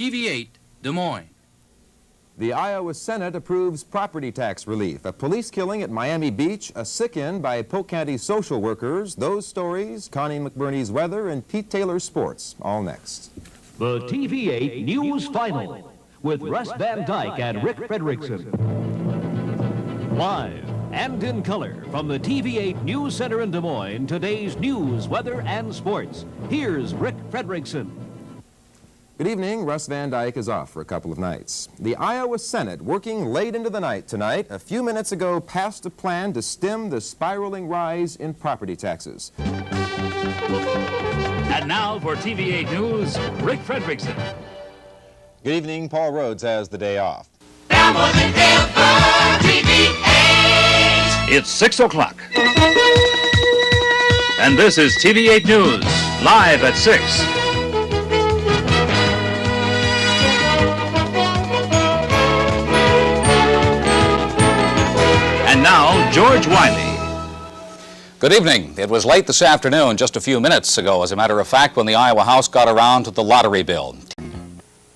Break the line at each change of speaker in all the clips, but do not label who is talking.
TV8 Des Moines.
The Iowa Senate approves property tax relief. A police killing at Miami Beach, a sick-in by Polk County social workers, those stories, Connie McBurney's weather, and Pete Taylor's sports. All next.
The TV8 News Final with Russ Van Dyke and Rick Frederickson. Live and in color from the TV8 News Center in Des Moines, today's news, weather, and sports. Here's Rick Frederickson.
Good evening. Russ Van Dyke is off for a couple of nights. The Iowa Senate, working late into the night tonight, a few minutes ago passed a plan to stem the spiraling rise in property taxes.
And now for TV8 News, Rick Frederickson.
Good evening. Paul Rhodes has the day off.
Now more than ever, TV8.
It's 6 o'clock. And this is TV8 News, live at 6. And now, George Wiley.
Good evening. It was late this afternoon, just a few minutes ago, as a matter of fact, when the Iowa House got around to the lottery bill.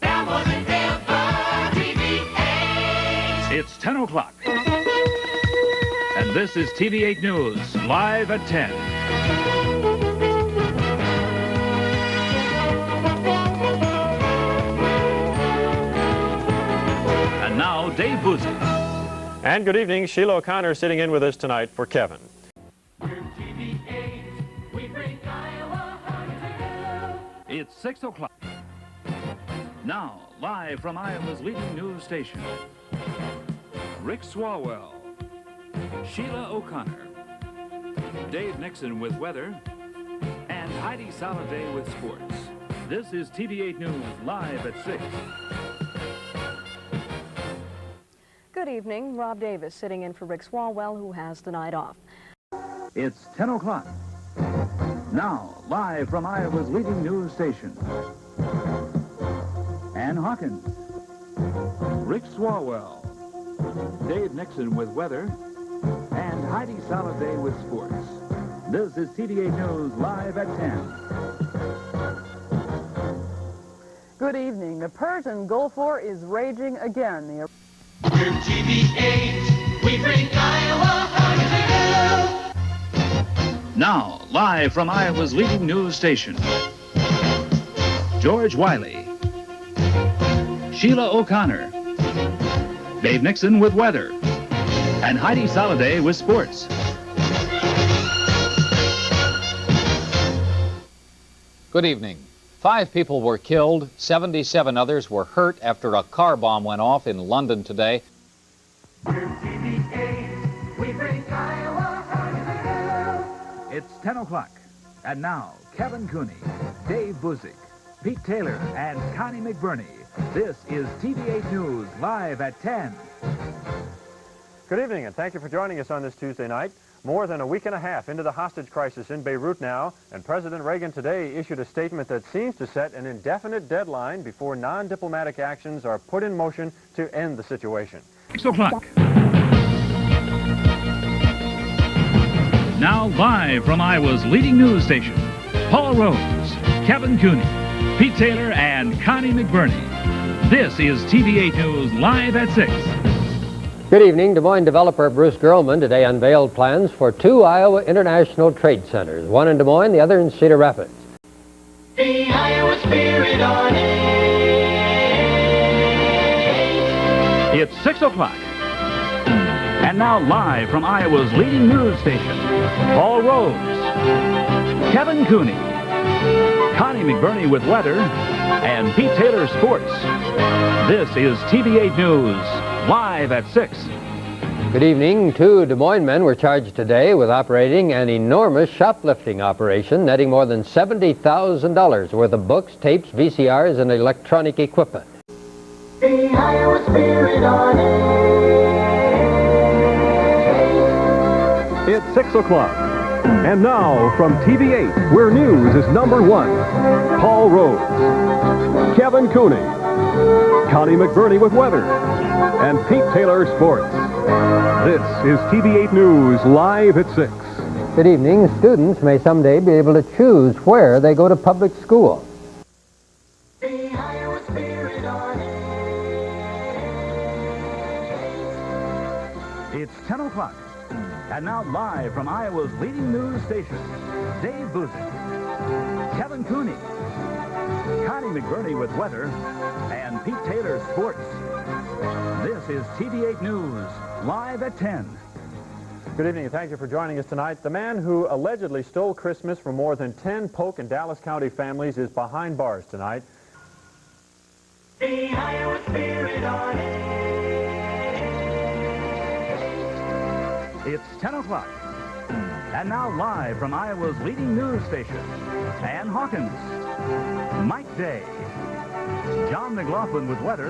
Now more than ever, TV8.
It's 10 o'clock. And this is TV8 News, live at 10. And now, Dave Boozy.
And good evening. Sheila O'Connor sitting in with us tonight for Kevin.
It's 6 o'clock. Now, live from Iowa's leading news station, Rick Swalwell, Sheila O'Connor, Dave Nixon with weather, and Heidi Saladay with sports. This is TV8 News, live at 6.
Good evening. Rob Davis sitting in for Rick Swalwell, who has the night off.
It's 10 o'clock. Now, live from Iowa's leading news station, Ann Hawkins, Rick Swalwell, Dave Nixon with weather, and Heidi Saladay with sports. This is TV8 News, live at 10.
Good evening. The Persian Gulf War is raging again.
We're TV8. We bring Iowa home to you.
Now, live from Iowa's leading news station, George Wiley, Sheila O'Connor, Dave Nixon with weather, and Heidi Saladay with sports.
Good evening. 5 people were killed, 77 others were hurt after a car bomb went off in London today.
It's 10 o'clock. And now, Kevin Cooney, Dave Buzik, Pete Taylor, and Connie McBurney. This is TV8 News, live at 10.
Good evening, and thank you for joining us on this Tuesday night. More than a week and a half into the hostage crisis in Beirut now, and President Reagan today issued a statement that seems to set an indefinite deadline before non-diplomatic actions are put in motion to end the situation.
6 o'clock. Now live from Iowa's leading news station, Paul Rhodes, Kevin Cooney, Pete Taylor, and Connie McBurney. This is TV8 News, live at 6.
Good evening. Des Moines developer Bruce Gerlman today unveiled plans for 2 Iowa International Trade Centers, one in Des Moines, the other in Cedar Rapids.
The Iowa spirit on it.
It's 6 o'clock. And now live from Iowa's leading news station, Paul Rhodes, Kevin Cooney, Connie McBurney with weather, and Pete Taylor sports. This is TV8 News, live at 6.
Good evening. 2 Des Moines men were charged today with operating an enormous shoplifting operation, netting more than $70,000 worth of books, tapes, VCRs, and electronic equipment.
The Iowa spirit on it.
It's 6 o'clock. And now, from TV8, where news is number 1, Paul Rhodes, Kevin Cooney, Connie McBurney with weather, and Pete Taylor sports. This is TV8 News, live at 6.
Good evening. Students may someday be able to choose where they go to public school.
The Iowa spirit
It's 10 o'clock. And now live from Iowa's leading news station, Dave Buzik, Kevin Cooney, Connie McBurney with weather, and Pete Taylor sports. This is TV8 News, live at 10.
Good evening and thank you for joining us tonight. The man who allegedly stole Christmas from more than 10 Polk and Dallas County families is behind bars tonight.
The Iowa Spirit on
It's 10 o'clock. And now live from Iowa's leading news station, Ann Hawkins, Mike Day, John McLaughlin with weather,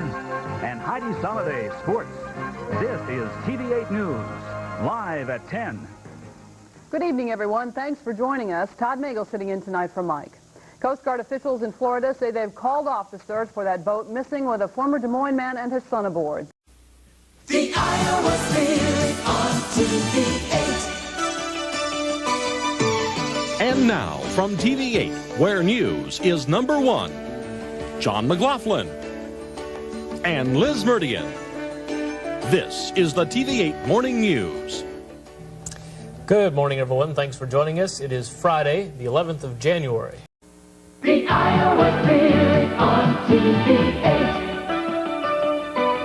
and Heidi Soliday sports. This is TV8 News, live at 10.
Good evening, everyone. Thanks for joining us. Todd Magel sitting in tonight for Mike. Coast Guard officials in Florida say they've called off the search for that boat missing with a former Des Moines man and his son aboard.
The Iowa Spirit on TV8.
And now from TV8, where news is number one, John McLaughlin and Liz Meridian. This is the TV8 Morning News.
Good morning, everyone. Thanks for joining us. It is Friday, the 11th of January.
The Iowa Spirit on TV8.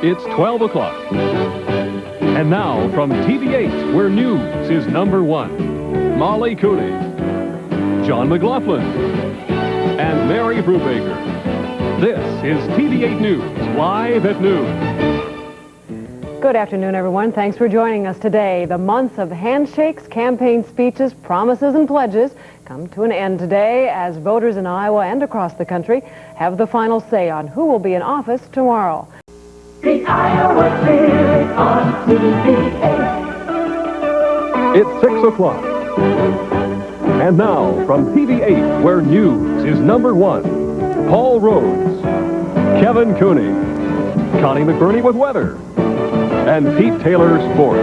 It's 12 o'clock. And now from TV8, where news is number one, Molly Cooney, John McLaughlin, and Mary Brubaker. This is TV8 News, live at noon.
Good afternoon, everyone. Thanks for joining us today. The months of handshakes, campaign speeches, promises, and pledges come to an end today as voters in Iowa and across the country have the final say on who will be in office tomorrow.
The Iowa Spirit on TV8.
It's 6 o'clock. And now from TV8, where news is number one, Paul Rhodes, Kevin Cooney, Connie McBurney with weather, and Pete Taylor sports.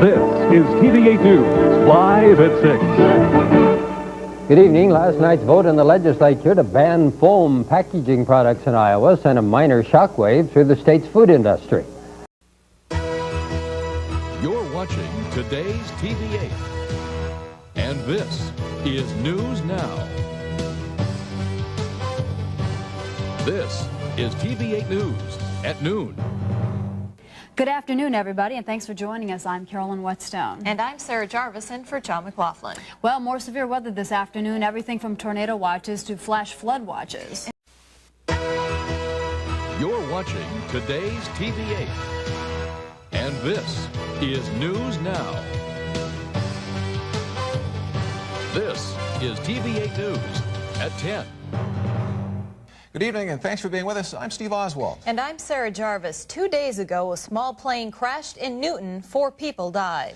This is TV8 News, live at 6.
Good evening. Last night's vote in the legislature to ban foam packaging products in Iowa sent a minor shockwave through the state's food industry.
You're watching today's TV8. And this is News Now. This is TV8 News at noon.
Good afternoon, everybody, and thanks for joining us. I'm Carolyn Whetstone.
And I'm Sarah Jarvis in for John McLaughlin.
Well, more severe weather this afternoon, everything from tornado watches to flash flood watches.
You're watching today's TV8. And this is News Now. This is TV8 News at 10.
Good evening and thanks for being with us. I'm Steve Oswald.
And I'm Sarah Jarvis. 2 days ago, a small plane crashed in Newton. 4 people died.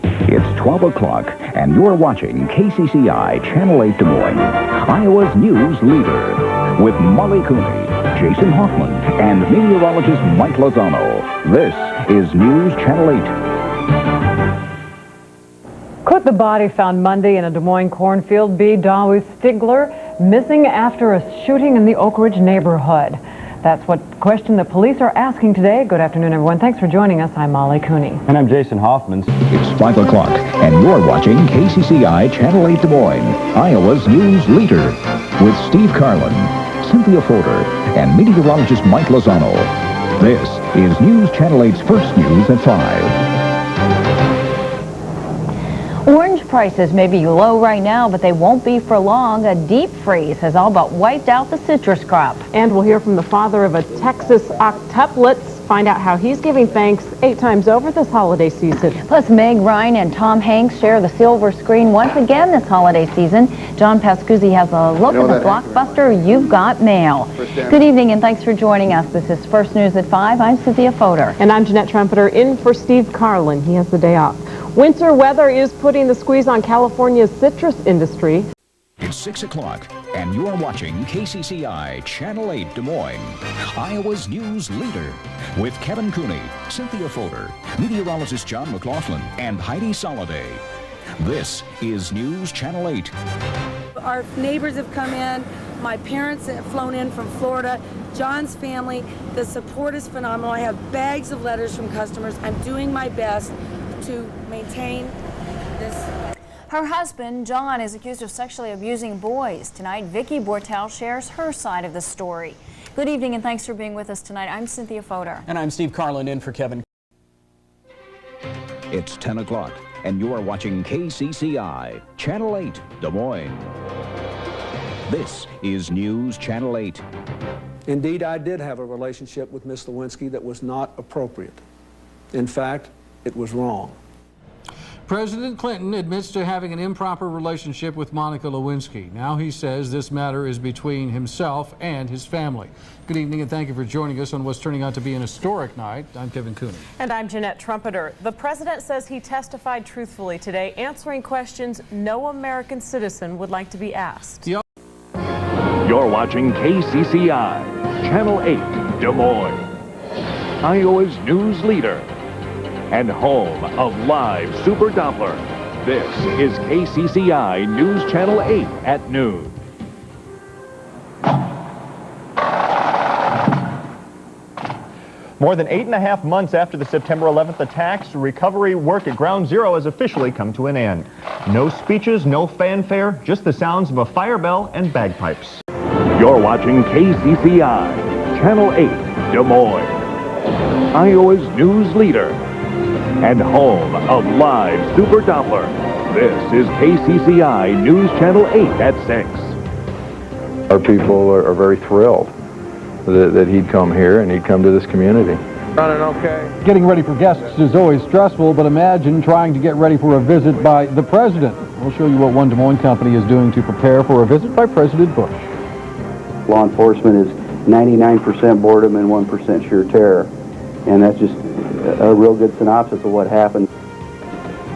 It's 12 o'clock, and you're watching KCCI Channel 8 Des Moines, Iowa's news leader, with Molly Cooney, Jason Hoffman, and meteorologist Mike Lozano. This is News Channel 8.
Could the body found Monday in a Des Moines cornfield be Dawu Stigler, missing after a shooting in the Oak Ridge neighborhood? That's what question the police are asking today. Good afternoon, everyone. Thanks for joining us. I'm Molly Cooney.
And I'm Jason Hoffman.
It's 5 o'clock, and you're watching KCCI Channel 8 Des Moines, Iowa's news leader, with Steve Carlin, Cynthia Folder, and meteorologist Mike Lozano. This is News Channel 8's first news at 5.
Orange prices may be low right now, but they won't be for long. A deep freeze has all but wiped out the citrus crop.
And we'll hear from the father of a Texas octuplets, find out how he's giving thanks 8 times over this holiday season.
Plus, Meg Ryan and Tom Hanks share the silver screen once again this holiday season. John Pascuzzi has a look at the blockbuster You've Got Mail. Good evening and thanks for joining us. This is First News at 5. I'm Cynthia Fodor.
And I'm Jeanette Trumpeter in for Steve Carlin. He has the day off. Winter weather is putting the squeeze on California's citrus industry.
It's 6 o'clock, and you're watching KCCI Channel 8 Des Moines, Iowa's news leader, with Kevin Cooney, Cynthia Folder, meteorologist John McLaughlin, and Heidi Soliday. This is News Channel 8.
Our neighbors have come in. My parents have flown in from Florida. John's family, the support is phenomenal. I have bags of letters from customers. I'm doing my best to maintain this.
Her husband, John, is accused of sexually abusing boys. Tonight, Vicki Bortel shares her side of the story. Good evening and thanks for being with us tonight. I'm Cynthia Fodor.
And I'm Steve Carlin in for Kevin.
It's 10 o'clock, and you are watching KCCI, Channel 8, Des Moines. This is News Channel 8.
Indeed, I did have a relationship with Miss Lewinsky that was not appropriate. In fact, it was wrong.
President Clinton admits to having an improper relationship with Monica Lewinsky. Now he says this matter is between himself and his family. Good evening and thank you for joining us on what's turning out to be an historic night. I'm Kevin Cooney.
And I'm Jeanette Trumpeter. The president says he testified truthfully today, answering questions no American citizen would like to be asked.
You're watching KCCI, Channel 8, Des Moines, Iowa's news leader and home of live Super Doppler. This is KCCI News Channel 8 at noon.
More than 8.5 months after the September 11th attacks, recovery work at Ground Zero has officially come to an end. No speeches, no fanfare, just the sounds of a fire bell and bagpipes.
You're watching KCCI, Channel 8, Des Moines, Iowa's news leader and home of live Super Doppler. This is KCCI News Channel 8 at 6.
Our people are very thrilled that he'd come here and he'd come to this community.
Running okay?
Getting ready for guests is always stressful, but imagine trying to get ready for a visit by the president. We'll show you what one Des Moines company is doing to prepare for a visit by President Bush.
Law enforcement is 99% boredom and 1% sheer terror. And that's just a real good synopsis of what happened.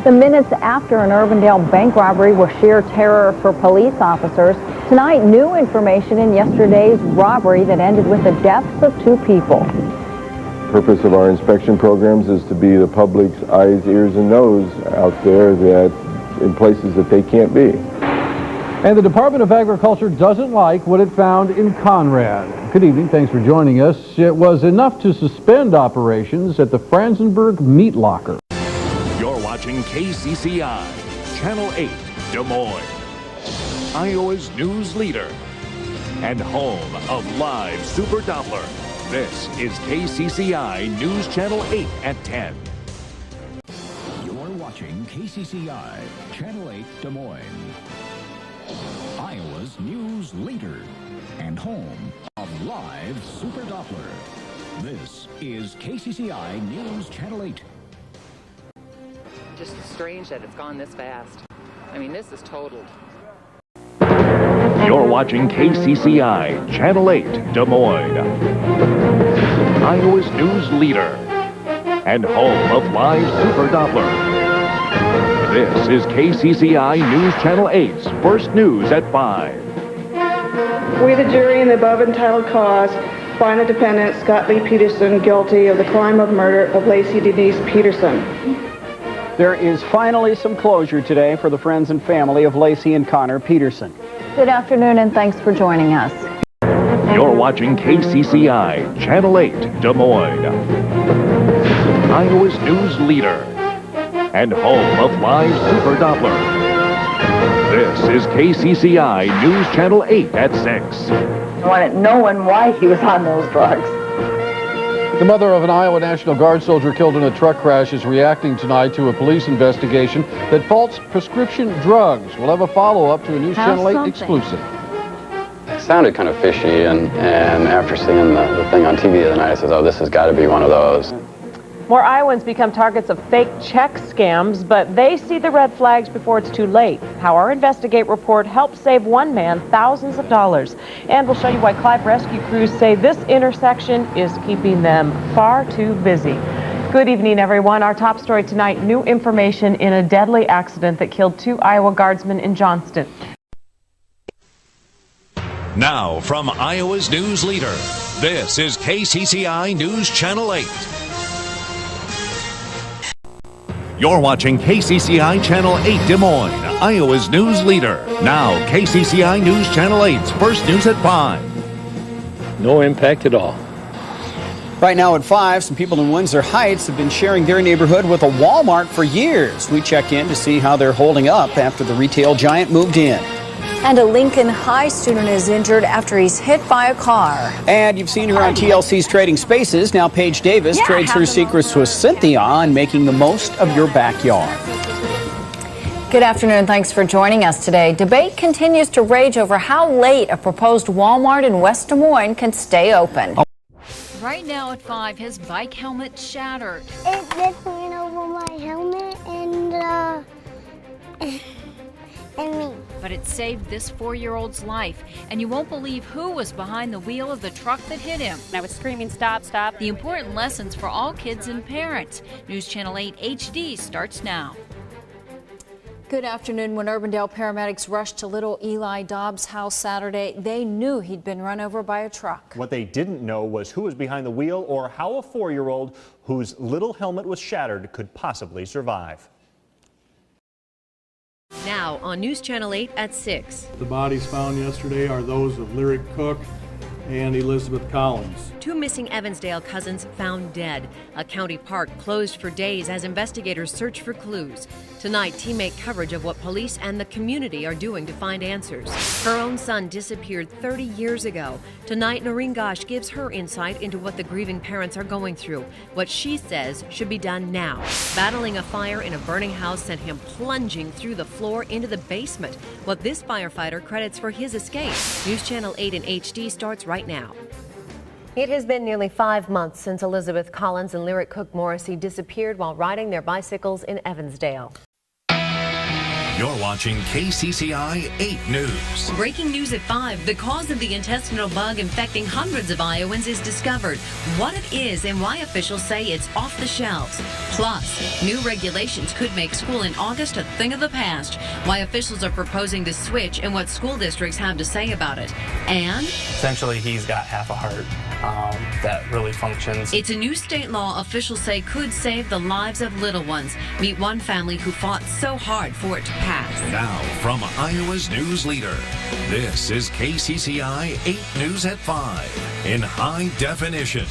The minutes after an Urbandale bank robbery was sheer terror for police officers. Tonight, new information in yesterday's robbery that ended with the deaths of 2 people.
The purpose of our inspection programs is to be the public's eyes, ears, and nose out there that in places that they can't be.
And the Department of Agriculture doesn't like what it found in Conrad. Good evening, thanks for joining us. It was enough to suspend operations at the Franzenberg Meat Locker.
You're watching KCCI, Channel 8, Des Moines, Iowa's news leader and home of live Super Doppler. This is KCCI News Channel 8 at 10.
You're watching KCCI, Channel 8, Des Moines, Iowa's news leader and home of live Super Doppler. This is KCCI News Channel 8.
Just strange that it's gone this fast. I mean, this is totaled.
You're watching KCCI, Channel 8, Des Moines, Iowa's news leader and home of live Super Doppler. This is KCCI News Channel 8's First News at 5.
We, the jury, in the above entitled cause, find the defendant, Scott Lee Peterson, guilty of the crime of murder of Lacey Denise Peterson.
There is finally some closure today for the friends and family of Lacey and Connor Peterson.
Good afternoon and thanks for joining us.
You're watching KCCI, Channel 8, Des Moines, Iowa's news leader and home of live Super Doppler. This is KCCI News Channel 8 at 6.
I wanted no one why he was on those drugs.
The mother of an Iowa National Guard soldier killed in a truck crash is reacting tonight to a police investigation that faults prescription drugs. We'll have a follow-up to a News Channel 8 exclusive.
It sounded kind of fishy, and after seeing the thing on TV the other night, I said, oh, this has got to be one of those.
More Iowans become targets of fake check scams, but they see the red flags before it's too late. How our Investigate report helped save one man thousands of dollars. And we'll show you why Clive rescue crews say this intersection is keeping them far too busy. Good evening, everyone. Our top story tonight, new information in a deadly accident that killed 2 Iowa guardsmen in Johnston.
Now, from Iowa's news leader, this is KCCI News Channel 8. You're watching KCCI Channel 8 Des Moines, Iowa's news leader. Now, KCCI News Channel 8's First News at 5.
No impact at all.
Right now at 5, some people in Windsor Heights have been sharing their neighborhood with a Walmart for years. We check in to see how they're holding up after the retail giant moved in.
And a Lincoln High student is injured after he's hit by a car.
And you've seen her on TLC's Trading Spaces. Now Paige Davis trades her secrets with Cynthia on making the most of your backyard.
Good afternoon. Thanks for joining us today. Debate continues to rage over how late a proposed Walmart in West Des Moines can stay open.
Right now at 5, his bike helmet shattered.
It just went over my helmet and me.
But it saved this 4-year-old's life. And you won't believe who was behind the wheel of the truck that hit him.
I was screaming, stop, stop.
The important lessons for all kids and parents. News Channel 8 HD starts now. Good afternoon. When Urbandale paramedics rushed to little Eli Dobbs' house Saturday, they knew he'd been run over by a truck.
What they didn't know was who was behind the wheel or how a 4-year-old whose little helmet was shattered could possibly survive.
Now on News Channel 8 at 6.
The bodies found yesterday are those of Lyric Cook and Elizabeth Collins.
2 missing Evansdale cousins found dead. A county park closed for days as investigators search for clues. Tonight, teammate coverage of what police and the community are doing to find answers. Her own son disappeared 30 years ago. Tonight, Noreen Gosh gives her insight into what the grieving parents are going through, what she says should be done now. Battling a fire in a burning house sent him plunging through the floor into the basement. What this firefighter credits for his escape. News Channel 8 in HD starts right now.
It has been nearly 5 months since Elizabeth Collins and Lyric Cook Morrissey disappeared while riding their bicycles in Evansdale.
You're watching KCCI 8 News.
Breaking news at 5. The cause of the intestinal bug infecting hundreds of Iowans is discovered. What it is and why officials say it's off the shelves. Plus, new regulations could make school in August a thing of the past. Why officials are proposing to switch and what school districts have to say about it. And
essentially, he's got half a heart that really functions.
It's a new state law officials say could save the lives of little ones. Meet one family who fought so hard for it to pass.
Now, from Iowa's news leader, this is KCCI 8 News at 5 in high definition.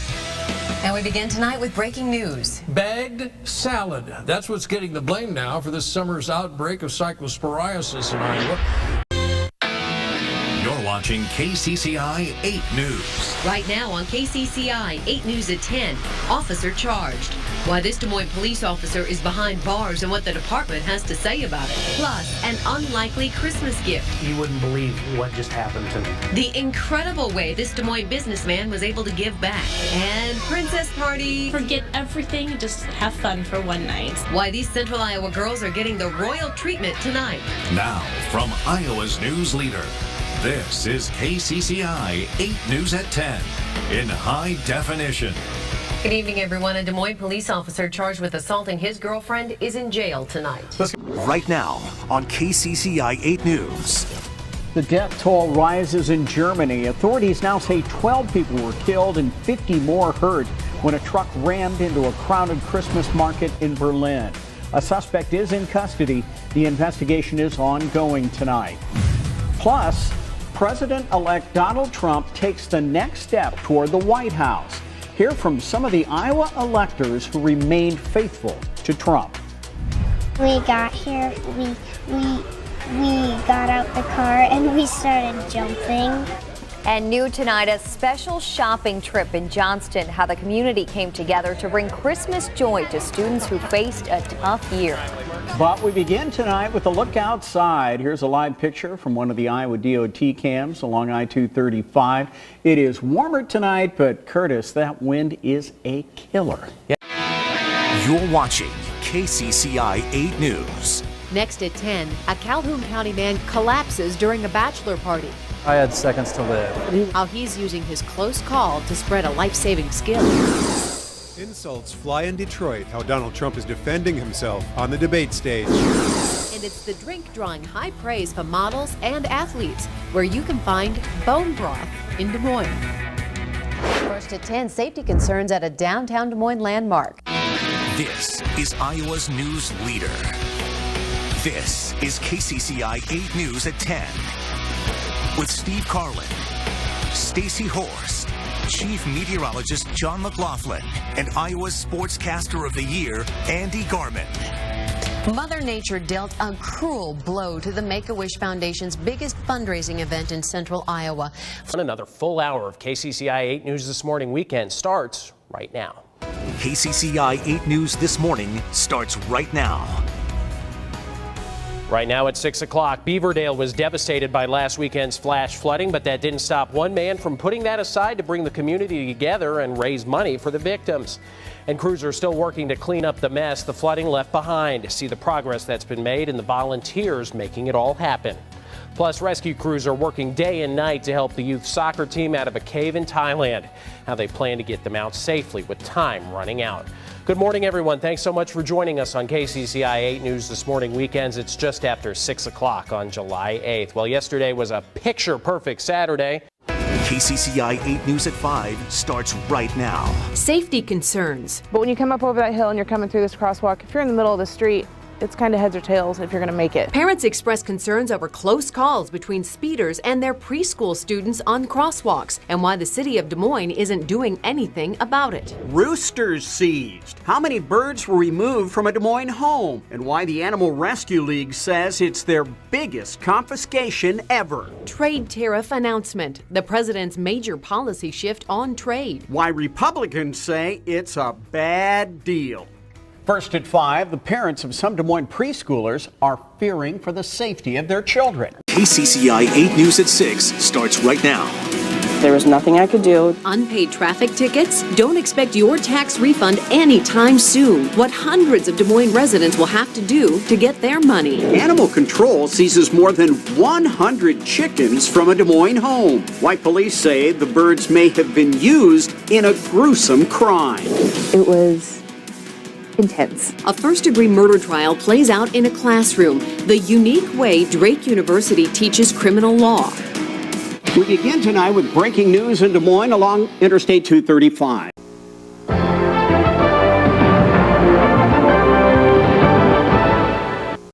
And we begin tonight with breaking news.
Bagged salad. That's what's getting the blame now for this summer's outbreak of cyclosporiasis in Iowa.
You're watching KCCI 8 News.
Right now on KCCI 8 News at 10, officer charged. Why this Des Moines police officer is behind bars and what the department has to say about it. Plus, an unlikely Christmas gift.
You wouldn't believe what just happened to me.
The incredible way this Des Moines businessman was able to give back. And Princess Party.
Forget everything and just have fun for one night.
Why these Central Iowa girls are getting the royal treatment tonight.
Now, from Iowa's news leader, this is KCCI 8 News at 10 in high definition.
Good evening, everyone. A Des Moines police officer charged with assaulting his girlfriend is in jail tonight.
Right now on KCCI 8 News.
The death toll rises in Germany. Authorities now say 12 people were killed and 50 more hurt when a truck rammed into a crowded Christmas market in Berlin. A suspect is in custody. The investigation is ongoing tonight. Plus, President-elect Donald Trump takes the next step toward the White House. Hear from some of the Iowa electors who remained faithful to Trump.
We got here, we got out the car and we started jumping.
And new tonight, a special shopping trip in Johnston, how the community came together to bring Christmas joy to students who faced a tough year.
But we begin tonight with a look outside. Here's a live picture from one of the Iowa DOT cams along I-235. It is warmer tonight, but Curtis, that wind is a killer.
You're watching KCCI 8 News.
Next at 10, a Calhoun County man collapses during a bachelor party.
I had seconds to live.
How he's using his close call to spread a life-saving skill.
Insults fly in Detroit, how Donald Trump is defending himself on the debate stage.
And it's the drink drawing high praise for models and athletes, where you can find bone broth in Des Moines. First at 10, safety concerns at a downtown Des Moines landmark.
This is Iowa's news leader. This is KCCI 8 News at 10 with Steve Carlin, Stacy Horst, Chief Meteorologist John McLaughlin, and Iowa's Sportscaster of the Year, Andy Garman.
Mother Nature dealt a cruel blow to the Make-A-Wish Foundation's biggest fundraising event in central Iowa.
Another full hour of KCCI 8 News This Morning weekend starts right now.
KCCI 8 News This Morning starts right now.
Right now at 6 o'clock, Beaverdale was devastated by last weekend's flash flooding, but that didn't stop one man from putting that aside to bring the community together and raise money for the victims. And crews are still working to clean up the mess the flooding left behind. See the progress that's been made and the volunteers making it all happen. Plus, rescue crews are working day and night to help the youth soccer team out of a cave in Thailand. How they plan to get them out safely with time running out. Good morning, everyone. Thanks so much for joining us on KCCI 8 News This Morning weekends. It's just after 6 o'clock on July 8th. Well, yesterday was a picture-perfect Saturday.
KCCI 8 News at 5 starts right now.
Safety concerns.
But when you come up over that hill and you're coming through this crosswalk, if you're in the middle of the street, it's kind of heads or tails if you're going to make it.
Parents express concerns over close calls between speeders and their preschool students on crosswalks, and why the city of Des Moines isn't doing anything about it.
Roosters seized. How many birds were removed from a Des Moines home? And why the Animal Rescue League says it's their biggest confiscation ever.
Trade tariff announcement. The president's major policy shift on trade.
Why Republicans say it's a bad deal. First at 5, the parents of some Des Moines preschoolers are fearing for the safety of their children.
KCCI 8 News at 6 starts right now.
There was nothing I could do.
Unpaid traffic tickets? Don't expect your tax refund anytime soon. What hundreds of Des Moines residents will have to do to get their money.
Animal Control seizes more than 100 chickens from a Des Moines home. Why police say the birds may have been used in a gruesome crime.
It was intense.
A first-degree murder trial plays out in a classroom, the unique way Drake University teaches criminal law.
We begin tonight with breaking news in Des Moines along Interstate 235.